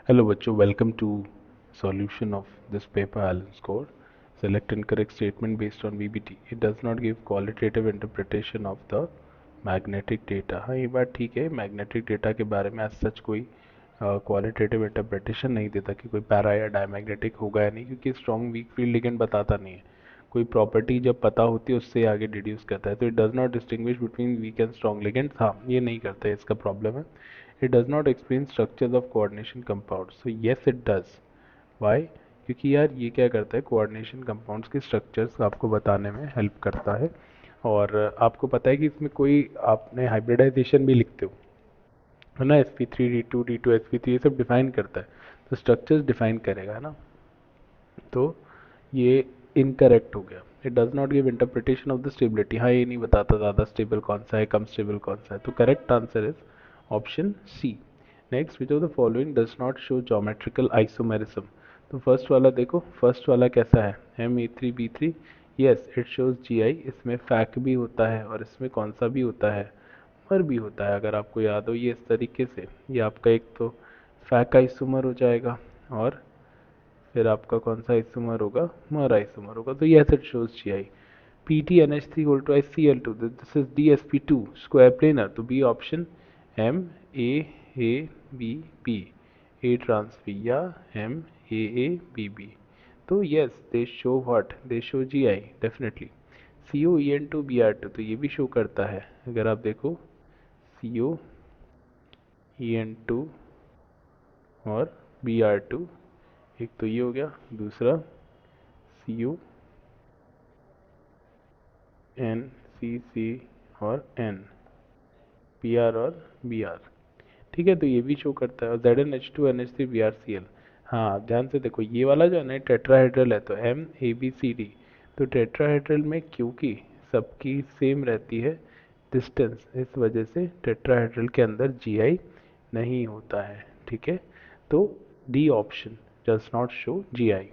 Hello बच्चों, welcome to solution of this paper Allen score. Select incorrect statement based on VBT. It does not give qualitative interpretation of the magnetic data. हाँ, ये बात ठीक है, magnetic data के बारे में आज सच कोई क्वालिटेटिव इंटरप्रिटेशन नहीं देता कि कोई पैरा या डायमैग्नेटिक होगा या नहीं, क्योंकि स्ट्रॉन्ग वीक फील्ड लिगेंड बताता नहीं है। कोई प्रॉपर्टी जब पता होती है उससे आगे डिड्यूस करता है, तो it does not distinguish between weak and strong ligand. हाँ, ये नहीं करता है, इसका प्रॉब्लम है। It does not explain structures of coordination compounds. So yes it does. Why? क्योंकि यार ये क्या करता है, कोऑर्डिनेशन कंपाउंड्स के स्ट्रक्चर्स आपको बताने में हेल्प करता है। और आपको पता है कि इसमें कोई आपने हाइब्रिडाइजेशन भी लिखते हो, है ना, sp3 d2 sp3 ये सब डिफाइन करता है, तो स्ट्रक्चर्स डिफाइन करेगा, है ना। तो ये इनकरेक्ट हो गया। It does not give interpretation of the stability. हाँ, ये नहीं बताता ज़्यादा स्टेबल कौन सा है, कम स्टेबल कौन सा है। तो correct answer is option C. Next, which of the following does not show geometrical isomerism. तो फर्स्ट वाला देखो, फर्स्ट वाला कैसा है, M a3b3। Yes, it shows GI। इसमें फैक भी होता है और इसमें कौन सा भी होता है, मर भी होता है। अगर आपको याद हो ये इस तरीके से, ये आपका एक तो फैक आइसोमर हो जाएगा और फिर आपका कौन सा आइसोमर होगा, मर आइसोमर होगा। तो yes it shows GI। PTNH3 = HCl2, this is DsP2 square planar. तो B option, MAABB, A trans B या MAABB। तो yes they show what, they show GI definitely. COEN2Br2 तो ये भी शो करता है, अगर आप देखो COEN2 और Br2, एक तो ये हो गया, दूसरा CONCC और N, PR और BR। ठीक है, तो ये भी शो करता है। और ZnH2NH3BrCl। हाँ, ध्यान से देखो, ये वाला जो है ना टेट्राहेड्रल है, तो MABCD। तो टेट्राहेड्रल में क्योंकि सबकी सेम रहती है डिस्टेंस, इस वजह से टेट्राहेड्रल के अंदर GI नहीं होता है। ठीक है, तो D option does not show GI।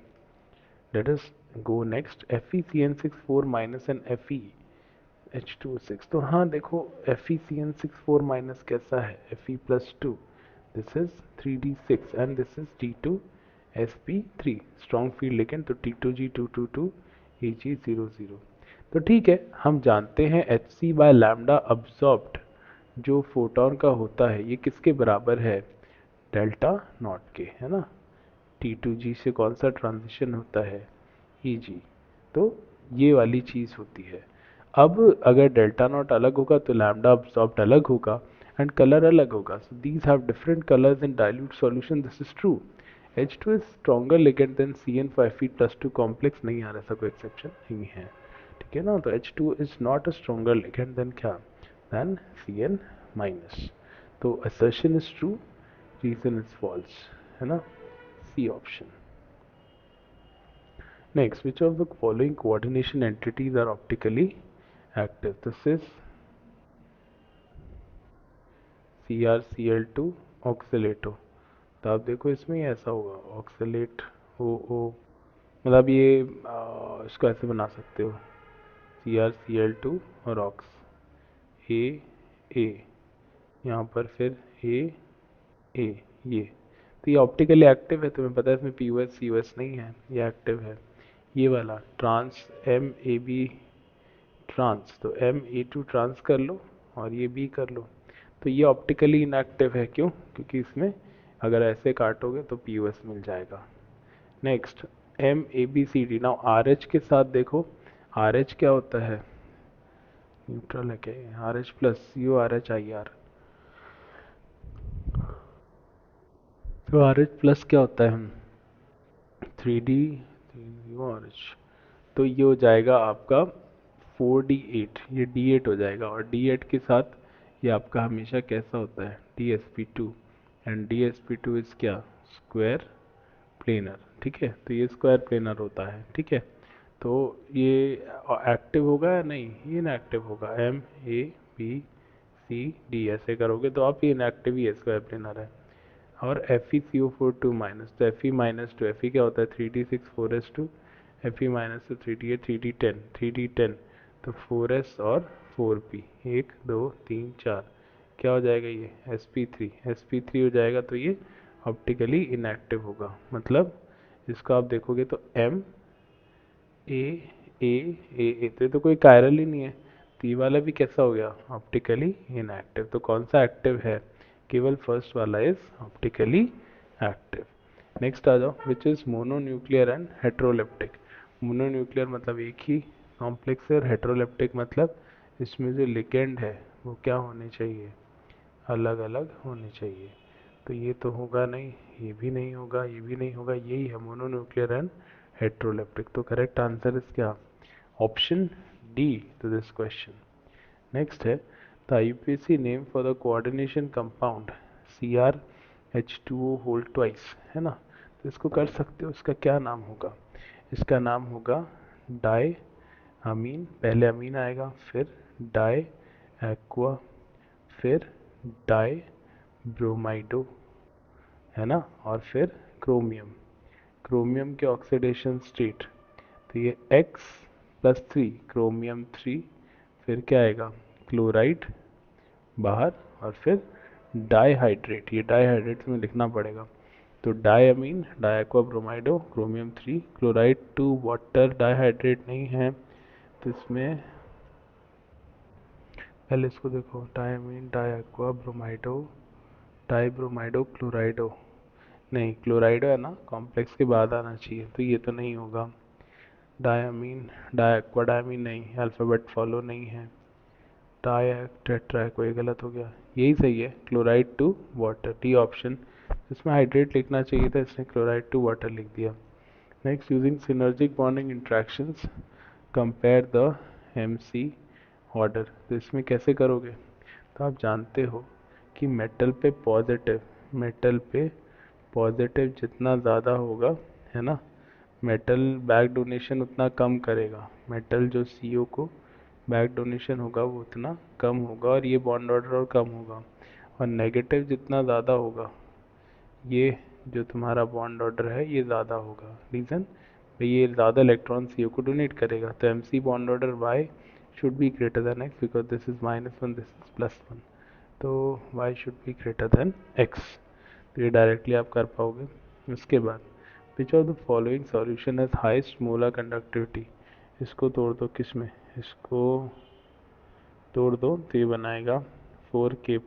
Let us go next. FeCN64 minus and FeH2O6। तो हाँ देखो, FeCN64 माइनस कैसा है, Fe+2। This is 3d6 and this is T2sp3 strong field, लेकिन तो T2G222 Ag00। तो ठीक है, हम जानते हैं Hc/λ अब्जॉर्ब्ड जो फोटोन का होता है, ये किसके बराबर है, डेल्टा नॉट के, है ना। T2G से कौन सा ट्रांजिशन होता है, Eg। तो ये वाली चीज़ होती है। अब अगर डेल्टा नॉट अलग होगा तो लैम्डा अब्सॉर्ब्ड अलग होगा एंड कलर अलग होगा। So these have different colours in dilute solution, this is true. H2 is stronger ligand than Cn for Fe+2 complex. नहीं आ रहा, ऐसा कोई एक्सेप्शन नहीं है। ठीक है ना, तो H2 is not a stronger ligand than क्या, देन Cn माइनस। तो assertion is true, reason is false, है ना, C option. Next, which of the following coordination entities are optically active? This is CrCl2 ऑक्सीलेटो। तो आप देखो इसमें ही ऐसा होगा, ऑक्सीलेट O, मतलब ये इसको ऐसे बना सकते हो, CrCl2 और ऑक्स A, यहाँ पर फिर A, ये। तो ये ऑप्टिकली एक्टिव है, तुम्हें पता है इसमें POS COS नहीं है, ये एक्टिव है। ये वाला ट्रांस MAB ट्रांस, तो Ma2 ट्रांस कर लो और ये B कर लो। तो ये ऑप्टिकली इनएक्टिव है, क्यों, क्योंकि इसमें अगर ऐसे काटोगे तो POS मिल जाएगा। Next, MABCD। नाउ RH के साथ देखो, RH क्या होता है, न्यूट्रल है क्या, RH प्लस CORHIR। तो RH प्लस क्या होता है, हम 3D ORH। तो ये हो जाएगा आपका 4D8, ये D8 हो जाएगा। और D8 के साथ ये आपका हमेशा कैसा होता है, DsP2। एंड DsP2 इज क्या, स्क्वायर प्लेनर। ठीक है, तो ये स्क्वायर प्लेनर होता है। ठीक है, तो ये एक्टिव होगा या नहीं, ये इनएक्टिव होगा। MABCD ऐसे करोगे तो आप ये इनएक्टिव ही है, स्क्वायर प्लेनर है। और FeCO4 2 माइनस, तो Fe-2, Fe क्या होता है, 3d6 4s2, Fe माइनस तो 3d8 3d10 3d10, तो 4s और 4p, 1 2 3 4, क्या हो जाएगा ये, sp3 हो जाएगा। तो ये ऑप्टिकली इनएक्टिव होगा। मतलब इसको आप देखोगे तो एम ए ए ए ए, तो ये तो कोई कायरल ही नहीं है, तो ये वाला भी कैसा हो गया, ऑप्टिकली इनएक्टिव। तो कौन सा एक्टिव है, केवल फर्स्ट वाला इज ऑप्टिकली एक्टिव। नेक्स्ट आ जाओ, which is mononuclear and heteroleptic. Mononuclear मतलब एक ही कॉम्प्लेक्स है, और हेट्रोलेप्टिक मतलब इसमें जो लिगेंड है वो क्या होने चाहिए, अलग अलग होने चाहिए। तो ये तो होगा नहीं, ये भी नहीं होगा, ये भी नहीं होगा, यही है मोनोन्यूक्लियर एंड हेट्रोलेप्टिक। तो करेक्ट आंसर इज क्या, option D to this question. Next है the IUPAC name for the coordination compound CrH2O whole twice, है ना। तो इसको कर सकते हो, इसका क्या नाम होगा, इसका नाम होगा डाई अमीन, पहले अमीन आएगा, फिर डाई एक्वा, फिर डाई ब्रोमाइडो, है ना, और फिर क्रोमियम। क्रोमियम के ऑक्सीडेशन स्टेट, तो ये X+3 क्रोमियम 3, फिर क्या आएगा क्लोराइड बाहर, और फिर डाईहाइड्रेट, ये डाईहाइड्रेट में लिखना पड़ेगा। तो diammine diaqua bromido chromium 3 chloride 2 water, dihydrate नहीं है, तो इसमें पहले इसको देखो, डायमीन डायक्वा ब्रोमाइडो डाईब्रोमाइडो क्लोराइडो, नहीं क्लोराइडो है ना, कॉम्प्लेक्स के बाद आना चाहिए, तो ये तो नहीं होगा। डायमीन डायक्वा डायमीन नहीं, अल्फ़ाबेट फॉलो नहीं है, टेट्रा कोई गलत हो गया, यही सही है, chloride two water, D option. इसमें हाइड्रेट लिखना चाहिए था, इसने क्लोराइड टू वाटर लिख दिया। Next, using synergic bonding interactions compare the MC order. तो इसमें कैसे करोगे, तो आप जानते हो कि मेटल पे पॉजिटिव जितना ज़्यादा होगा, है ना, मेटल बैक डोनेशन उतना कम करेगा, मेटल जो CO को बैक डोनेशन होगा वो उतना कम होगा, और ये बॉन्ड ऑर्डर और कम होगा। और नेगेटिव जितना ज़्यादा होगा, ये जो तुम्हारा बॉन्ड ऑर्डर है ये ज़्यादा होगा। रीज़न भाई, ये ज़्यादा इलेक्ट्रॉन CO को डोनेट करेगा, तो MC bond order Y should be greater than X, because this is -1 this is +1, तो Y should be greater than X। तो ये डायरेक्टली आप कर पाओगे। उसके बाद, विच of the following solution has highest molar conductivity, इसको तोड़ दो, किस में, इसको तोड़ दो तो ये बनाएगा 4K++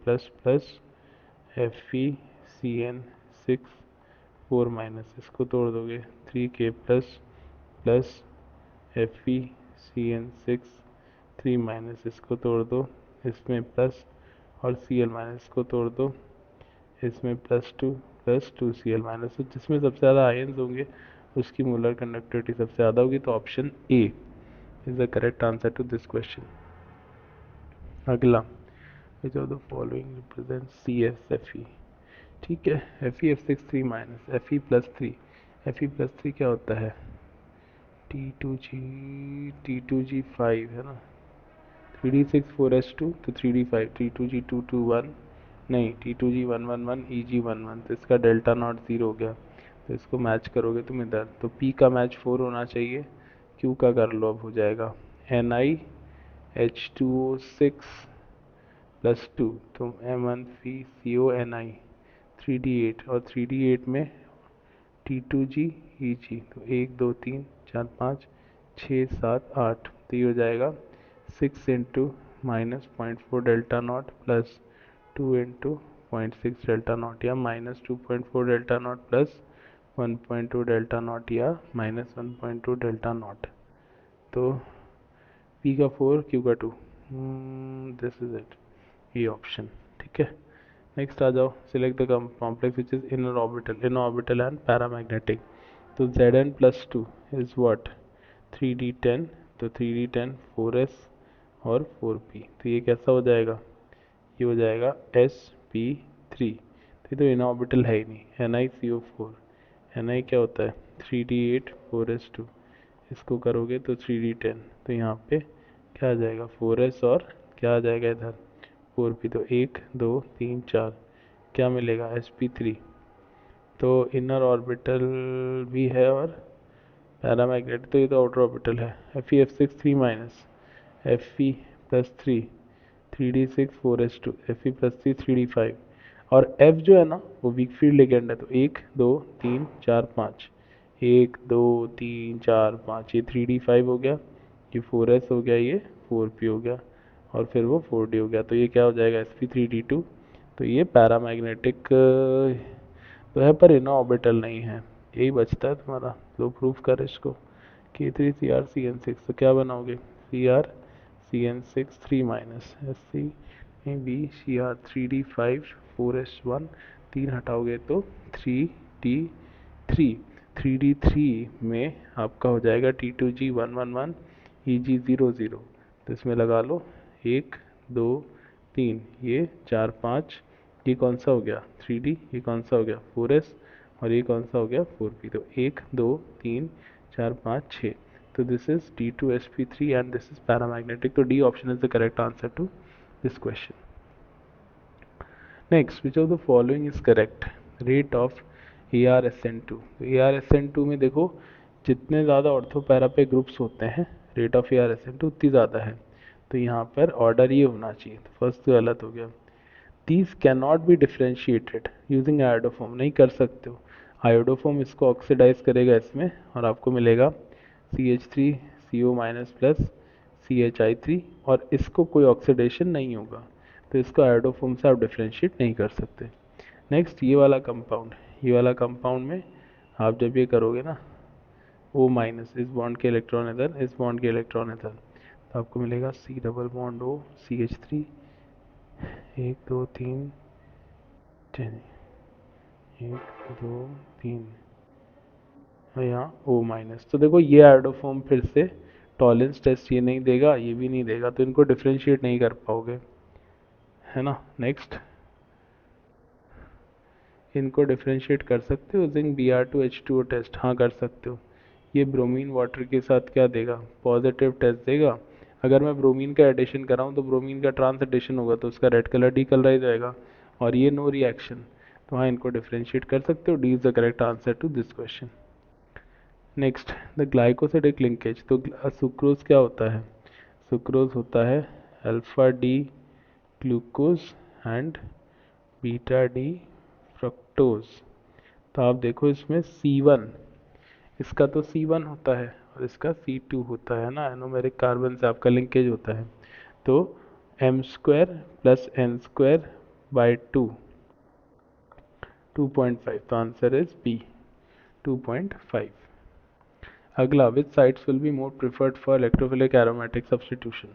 FeCN6 4-, इसको तोड़ दोगे 3K++ FeCN6 3-, इसको तोड़ दो, इसमें प्लस, और Cl- इसको तोड़ दो, इसमें +2 तो जिसमें सबसे ज़्यादा आयन्स होंगे उसकी मोलर कंडक्टिविटी सबसे ज़्यादा होगी, तो option A is the correct answer to this question. अगला, which of the following represent CsFe। ठीक है, FeF6 3-, Fe+3, Fe+3 क्या होता है, T2G 5, है ना, 3D6 4S2, तो 3D5 T2G 2 2 1, नहीं T2G 1 1 1 EG 1 1, तो इसका डेल्टा नॉट 0 हो गया, तो इसको मैच करोगे तुम इधर, तो P का मैच 4 होना चाहिए, Q का कर लो, अब हो जाएगा NiH2O6+2, तो M1FeCO Ni 3D8, और 3D8 में T2G EG, तो 1 2 3 4 5 6 7 8, तो ये हो जाएगा 6 into -0.4 delta not plus 2 into 0.6 delta not, या -2.4 delta not plus 1.2 delta not, या -1.2 डेल्टा नॉट। तो P का 4 Q का 2, दिस इज इट, ये ऑप्शन। ठीक है, नेक्स्ट आ जाओ, select the complex which is inner orbital and paramagnetic. तो Zn+2 इज व्हाट, 3D10, तो 3D10 4s और 4p, तो ये कैसा हो जाएगा, ये हो जाएगा sp3, तो ये तो इनर ऑर्बिटल है ही नहीं, NiCO4, Ni क्या होता है 3D8 4s2, इसको करोगे तो 3D10, तो यहाँ पे क्या आ जाएगा 4s, और क्या आ जाएगा इधर 4p, तो 1 2 3 4, क्या मिलेगा sp3। तो इनर ऑर्बिटल भी है और पैरामैग्नेटिक, तो ये तो आउटर ऑर्बिटल है। FeF6 3-, Fe+3 3D6 4s2, Fe+3 3D5, और F जो है ना वो वीक फील्ड लिगेंड है, तो 1 2 3 4 5, 1 2 3 4 5, ये 3D5 हो गया, ये 4S हो गया, ये 4P हो गया, और फिर वो 4D हो गया, तो ये क्या हो जाएगा sp3d2। तो ये पैरामैग्नेटिक तो है पर इनो ऑर्बिटल नहीं है, यही बचता है तुम्हारा। तो प्रूफ कर इसको K3 Cr Cn6, तो क्या बनाओगे Cr Cn6 3 minus Sc Bcr3d5 4s1, 3 हटाओगे तो 3d3, 3d3 में आपका हो जाएगा T2g111 Eg00, तो इसमें लगा लो 1 2 3, ये 4 5, ये कौन सा हो गया 3D, ये कौन सा हो गया 4S, और ये कौन सा हो गया 4P, तो 1 2 3 4 5 6, तो this is D2sp3 and this is paramagnetic, तो D option is the correct answer to this question. Next, which of the following is correct, rate of ArSN2। ArSN2 में देखो जितने ज़्यादा ऑर्थो पैरा पे ग्रुप्स होते हैं रेट ऑफ ArSN2 उतनी ज़्यादा है, तो यहाँ पर ऑर्डर ये होना चाहिए, तो फर्स्ट तो गलत हो गया। These cannot be differentiated using iodoform, नहीं कर सकते हो, आयोडोफॉर्म इसको ऑक्सीडाइज करेगा इसमें और आपको मिलेगा CH3CO माइनस प्लस CHI3, और इसको कोई ऑक्सीडेशन नहीं होगा, तो इसको आयोडोफॉर्म से आप डिफ्रेंशिएट नहीं कर सकते। नेक्स्ट, ये वाला कंपाउंड, ये वाला कंपाउंड में आप जब ये करोगे ना O माइनस, इस बॉन्ड के इलेक्ट्रॉन इधर, इस बॉन्ड के इलेक्ट्रॉन इधर, तो आपको मिलेगा C double bond O CH3, 1 2 3 1 2 3, और यहाँ O माइनस, तो देखो ये आयोडोफॉर्म फिर से टॉलेंस टेस्ट ये नहीं देगा, ये भी नहीं देगा, तो इनको डिफ्रेंशिएट नहीं कर पाओगे, है ना। नेक्स्ट, इनको डिफ्रेंशिएट कर सकते हो जिंक Br2H2O टेस्ट, हाँ कर सकते हो। ये ब्रोमीन वाटर के साथ क्या देगा, पॉजिटिव टेस्ट देगा। अगर मैं ब्रोमीन का एडिशन कराऊँ तो ब्रोमीन का ट्रांस एडिशन होगा, तो उसका रेड कलर डीकलराइज जाएगा, और ये नो रिएक्शन, तो हाँ इनको डिफ्रेंशिएट कर सकते हो, D is the correct answer to this question. Next, the glycosidic linkage, तो सुक्रोज क्या होता है, सुक्रोज होता है alpha D glucose and beta D fructose, तो आप देखो इसमें C1, इसका तो C1 होता है और इसका C2 होता है ना, एनोमेरिक कार्बन से आपका लिंकेज होता है, तो m² प्लस n² बाई 2, 2.5, तो आंसर इज B 2.5। अगला, which sites will be more preferred for electrophilic aromatic substitution,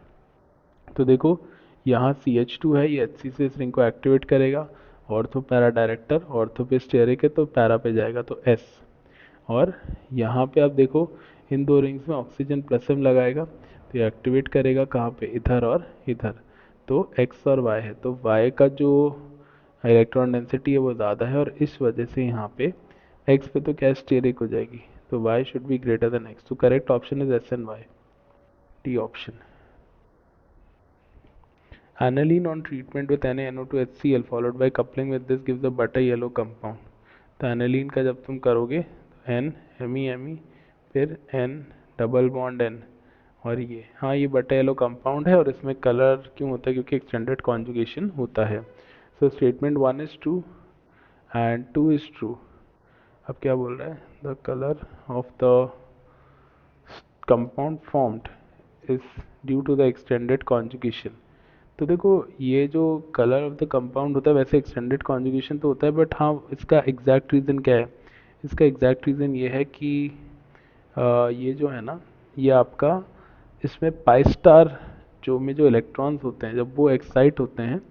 तो देखो यहाँ CH2 है, ये HC से इस रिंग को एक्टिवेट करेगा, ऑर्थो पैरा डायरेक्टर, ऑर्थो पे स्टेरिक है तो पैरा पे जाएगा तो S, और यहाँ पे आप देखो इन दो रिंग्स में ऑक्सीजन प्लस M लगाएगा, तो ये एक्टिवेट करेगा कहाँ पे, इधर और इधर, तो X और Y है, तो Y का जो इलेक्ट्रॉन डेंसिटी है वो ज़्यादा है, और इस वजह से यहाँ पे X पे तो क्या स्टेरिक हो जाएगी, तो Y should be greater than X, तो correct option is S and Y, T option. Aniline on treatment with NaNO2HCl followed by coupling with this gives the butter yellow compound, तो aniline का जब तुम करोगे तो N Me फिर N double bond N, और ये हाँ ये बटर येलो कंपाउंड है, और इसमें कलर क्यों होता है, क्योंकि एक्सटेंडेड कॉन्जुगेशन होता है। So statement 1 is true and 2 is true. अब क्या बोल रहा है, the colour of the compound formed is due to the extended conjugation, तो देखो ये जो कलर ऑफ द कंपाउंड होता है वैसे एक्सटेंडेड कॉन्जुगेशन तो होता है, बट हाँ इसका एग्जैक्ट रीज़न क्या है, इसका एग्जैक्ट रीज़न ये है कि ये जो है ना ये आपका इसमें पाई स्टार जो में जो इलेक्ट्रॉन्स होते हैं जब वो एक्साइट होते हैं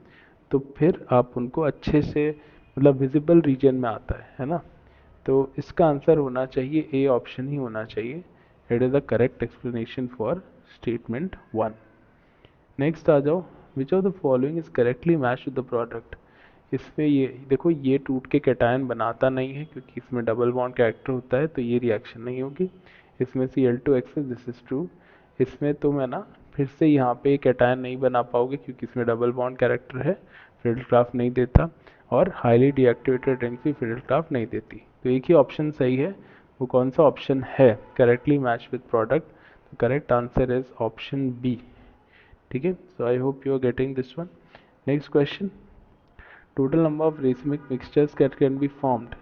तो फिर आप उनको अच्छे से मतलब विजिबल रीजन में आता है ना, तो इसका आंसर होना चाहिए ए ऑप्शन ही होना चाहिए, it is the correct explanation for statement 1। Next आ जाओ, which of the following is correctly match with the product, इसमें ये देखो ये टूट के कैटायन बनाता नहीं है क्योंकि इसमें डबल बॉन्ड कैरेक्टर होता है, तो ये रिएक्शन नहीं होगी। इसमें Cl2X दिस इज ट्रू, इसमें तुम है ना फिर से यहाँ पे कैटायन नहीं बना पाओगे क्योंकि इसमें डबल बॉन्ड कैरेक्टर है, फिडलक्राफ्ट नहीं देता, और हाईली डीएक्टिवेटेड रिंग्स भी फिडलक्राफ्ट नहीं देती, तो एक ही ऑप्शन सही है, वो कौन सा ऑप्शन है, करेक्टली मैच विद प्रोडक्ट, तो correct answer is option B. ठीक है, so I hope you are getting this one. Next question, total number of racemic mixtures can be formed.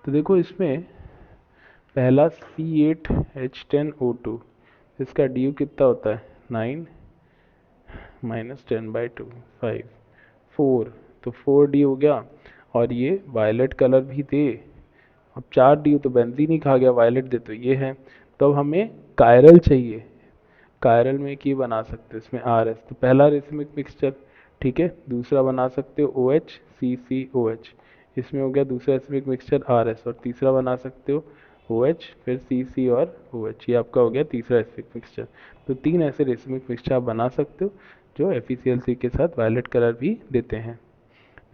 तो देखो इसमें पहला C8H10O2, इसका डी कितना होता है 9 माइनस 10/2 5 4, तो 4D हो गया। और ये वायलेट कलर भी दे, अब 4D तो बेंजीन ही खा गया, वायलेट दे तो ये है। तो अब हमें कायरल चाहिए, कायरल में एक ये बना सकते हो इसमें RS, तो पहला रेसिमिक मिक्सचर, ठीक है। दूसरा बना सकते हो OH CCOH, इसमें हो गया दूसरा रेसिमिक मिक्सचर RS। और तीसरा बना सकते हो OH फिर CC और OH, ये आपका हो गया तीसरा रेसिमिक मिक्सचर। तो 3 ऐसे रेसिमिक मिक्सचर आप बना सकते हो जो FeCl3 के साथ वायलेट कलर भी देते हैं।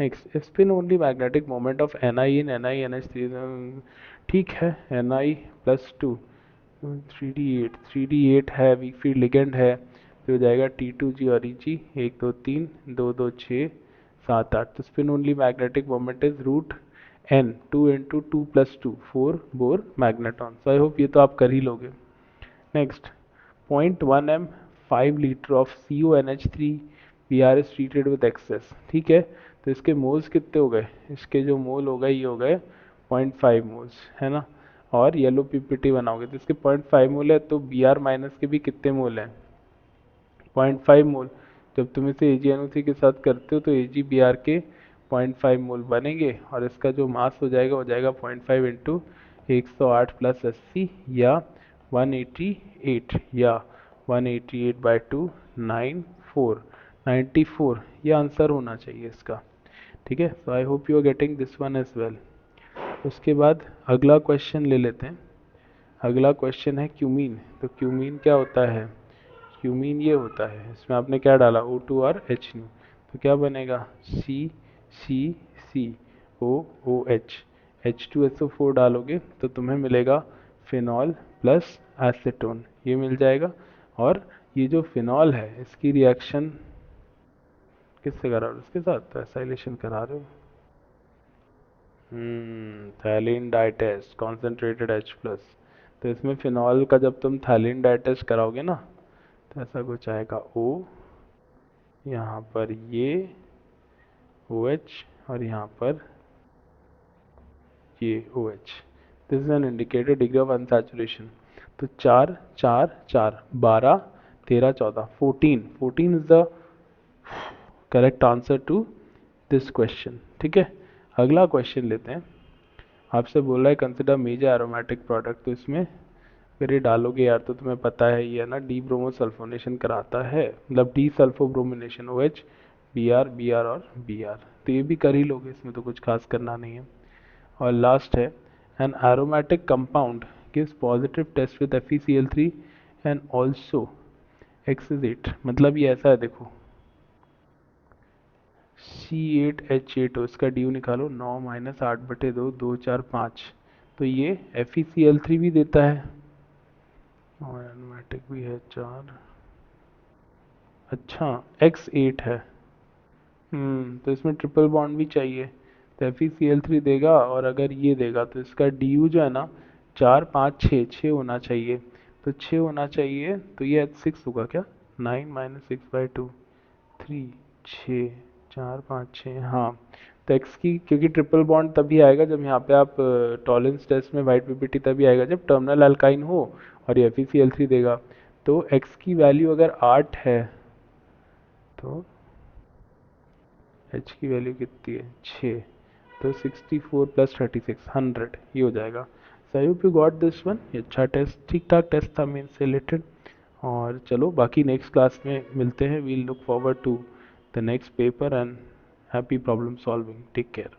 Next, spin only magnetic moment of Ni in NiNH3, ठीक है। Ni+2 3D8 है, वीक फील्ड लिगेंड है, तो हो जाएगा T2G और Eg 1 2 3 2 2 6 7 8। तो spin only magnetic moment is √n 2 × 2+2 4 Bohr magneton. So I hope ये तो आप कर ही लोगे। Next, 0.1 m 5 litre of CONH3 Br is treated with excess, ठीक है। तो इसके मोल्स कितने हो गए, इसके जो मोल हो गए ये हो गए 0.5 मोल्स, है ना। और येलो पीपीटी बनाओगे तो इसके 0.5 मोल है, तो Br माइनस के भी कितने मोल हैं 0.5 मोल। जब तुम इसे AgNO3 के साथ करते हो तो AgBr के 0.5 मोल बनेंगे, और इसका जो मास हो जाएगा 0.5 इंटू 108 + 80 या 188 या 188/2 94 ये आंसर होना चाहिए इसका, ठीक है। So I hope you are getting this one as well. उसके बाद अगला क्वेश्चन ले लेते हैं। अगला क्वेश्चन है क्यूमीन। तो क्यूमीन क्या होता है, क्यूमीन ये होता है, इसमें आपने क्या डाला O2 और H, तो क्या बनेगा CCCOOH, H2SO4 डालोगे तो तुम्हें मिलेगा फिनॉल प्लस एसीटोन, ये मिल जाएगा। और ये जो फिनॉल है इसकी रिएक्शन किससे करा रहे हो, इसके साथ तो एसाइलेशन करा रहे हो। थैलीन डाइटेस्ट कॉन्सेंट्रेटेड H+। तो इसमें फिनॉल का जब तुम थैलीन डाइटेस्ट कराओगे ना तो ऐसा कुछ आएगा O, यहाँ पर ये OH और यहाँ पर ये OH। This is an indicator degree of unsaturation. तो 4 4 4 12 13 14 14 is the correct answer to this question, ठीक है। अगला क्वेश्चन लेते हैं। आपसे बोल रहा है कंसिडर मेजर एरोमेटिक प्रोडक्ट, तो इसमें अगर ये डालोगे यार तो तुम्हें पता है ये ना डी ब्रोमो सल्फोनेशन कराता है, मतलब डी सल्फोब्रोमिनेशन OH Br Br और Br, तो ये भी कर ही लोगे, इसमें तो कुछ खास करना नहीं है। और लास्ट है an aromatic compound gives positive test with FeCl3 and also exit, मतलब ये ऐसा है देखो C8H8 हो, इसका ड्यू निकालो 9 - 8/2 2 4 5, तो ये FeCl3 भी देता है और एरोमेटिक भी है 4, अच्छा X8 है। तो इसमें ट्रिपल बॉन्ड भी चाहिए, तो FeCl3 देगा, और अगर ये देगा तो इसका ड्यू जो है ना 4 5 6 6 होना चाहिए, तो 6 होना चाहिए, तो ये H6 होगा क्या 9 - 6/2 3 6 4 5 6, हाँ। तो एक्स की, क्योंकि ट्रिपल बॉन्ड तभी आएगा जब यहाँ पे आप टॉलेंस टेस्ट में वाइट पीपीटी तभी आएगा जब टर्मिनल अल्काइन हो और ये FeCl3 देगा। तो एक्स की वैल्यू अगर 8 है तो एच की वैल्यू कितनी है 6, तो 64 + 36 100 ये हो जाएगा। So I hope you got this one, ये अच्छा टेस्ट, ठीक ठाक टेस्ट था मेन से रिलेटेड। और चलो बाकी नेक्स्ट क्लास में मिलते हैं, we'll look forward to the next paper and happy problem solving, take care.